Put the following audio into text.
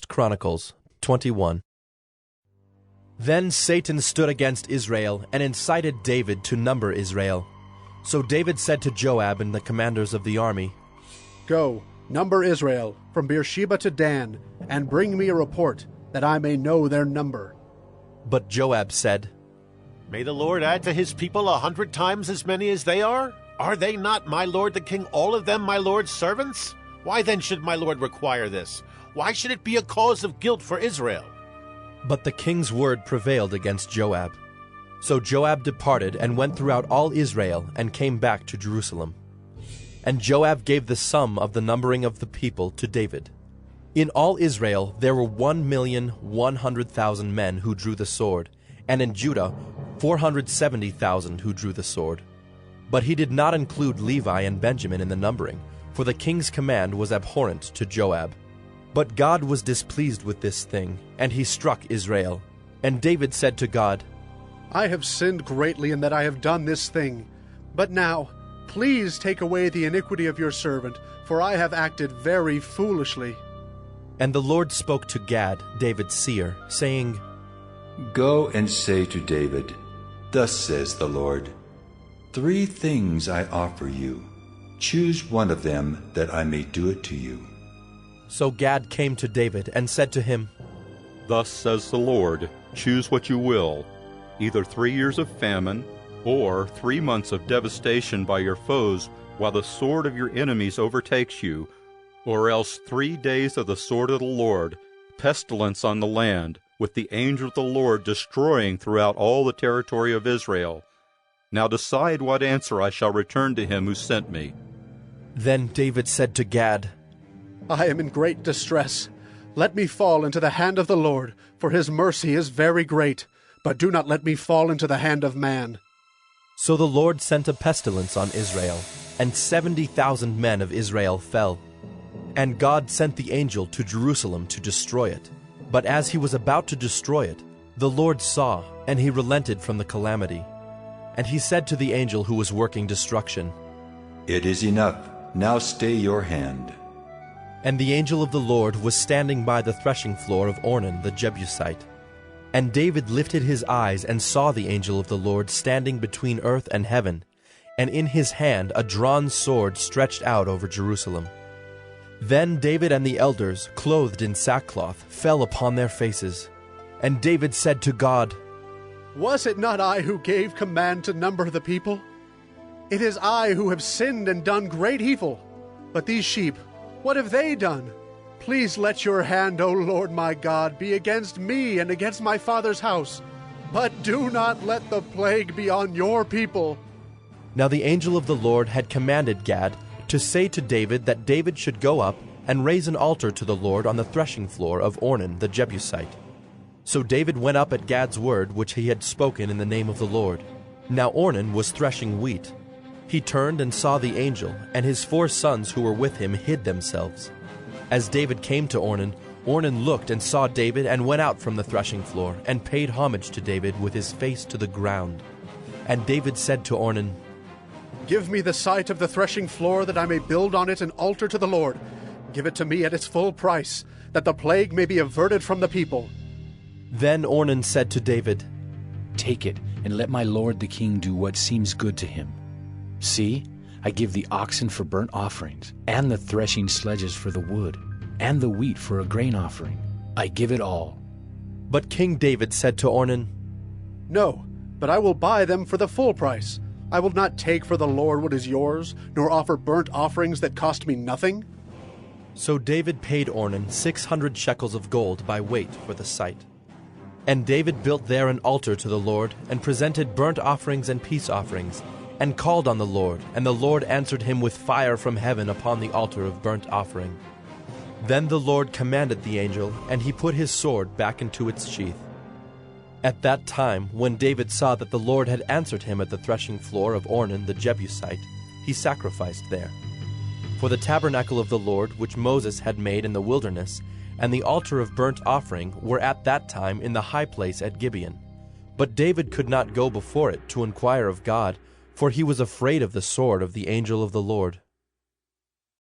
Chronicles 21. Then Satan stood against Israel and incited David to number Israel. So David said to Joab and the commanders of the army, "Go, number Israel from Beersheba to Dan, and bring me a report, that I may know their number." But Joab said, "May the Lord add to his people 100 times as many as they are? Are they not, my lord the king, all of them my lord's servants? Why then should my lord require this? Why should it be a cause of guilt for Israel?" But the king's word prevailed against Joab. So Joab departed and went throughout all Israel and came back to Jerusalem. And Joab gave the sum of the numbering of the people to David. In all Israel there were 1,100,000 men who drew the sword, and in Judah 470,000 who drew the sword. But he did not include Levi and Benjamin in the numbering, for the king's command was abhorrent to Joab. But God was displeased with this thing, and he struck Israel. And David said to God, "I have sinned greatly in that I have done this thing. But now, please take away the iniquity of your servant, for I have acted very foolishly." And the Lord spoke to Gad, David's seer, saying, "Go and say to David, Thus says the Lord, 3 things I offer you. Choose one of them, that I may do it to you." So Gad came to David and said to him, "Thus says the Lord, choose what you will, either 3 years of famine, or 3 months of devastation by your foes while the sword of your enemies overtakes you, or else 3 days of the sword of the Lord, pestilence on the land, with the angel of the Lord destroying throughout all the territory of Israel. Now decide what answer I shall return to him who sent me." Then David said to Gad, "I am in great distress. Let me fall into the hand of the Lord, for his mercy is very great. But do not let me fall into the hand of man." So the Lord sent a pestilence on Israel, and 70,000 men of Israel fell. And God sent the angel to Jerusalem to destroy it. But as he was about to destroy it, the Lord saw, and he relented from the calamity. And he said to the angel who was working destruction, "It is enough. Now stay your hand." And the angel of the Lord was standing by the threshing floor of Ornan the Jebusite. And David lifted his eyes and saw the angel of the Lord standing between earth and heaven, and in his hand a drawn sword stretched out over Jerusalem. Then David and the elders, clothed in sackcloth, fell upon their faces. And David said to God, "Was it not I who gave command to number the people? It is I who have sinned and done great evil. But these sheep, what have they done? Please let your hand, O Lord my God, be against me and against my father's house. But do not let the plague be on your people." Now the angel of the Lord had commanded Gad to say to David that David should go up and raise an altar to the Lord on the threshing floor of Ornan the Jebusite. So David went up at Gad's word which he had spoken in the name of the Lord. Now Ornan was threshing wheat. He turned and saw the angel, and his 4 sons who were with him hid themselves. As David came to Ornan, Ornan looked and saw David and went out from the threshing floor and paid homage to David with his face to the ground. And David said to Ornan, "Give me the site of the threshing floor, that I may build on it an altar to the Lord. Give it to me at its full price, that the plague may be averted from the people." Then Ornan said to David, "Take it, and let my lord the king do what seems good to him. See, I give the oxen for burnt offerings, and the threshing sledges for the wood, and the wheat for a grain offering. I give it all." But King David said to Ornan, "No, but I will buy them for the full price. I will not take for the Lord what is yours, nor offer burnt offerings that cost me nothing." So David paid Ornan 600 shekels of gold by weight for the site. And David built there an altar to the Lord, and presented burnt offerings and peace offerings, and called on the Lord, and the Lord answered him with fire from heaven upon the altar of burnt offering. Then the Lord commanded the angel, and he put his sword back into its sheath. At that time, when David saw that the Lord had answered him at the threshing floor of Ornan the Jebusite, he sacrificed there. For the tabernacle of the Lord, which Moses had made in the wilderness, and the altar of burnt offering were at that time in the high place at Gibeon. But David could not go before it to inquire of God, for he was afraid of the sword of the angel of the Lord.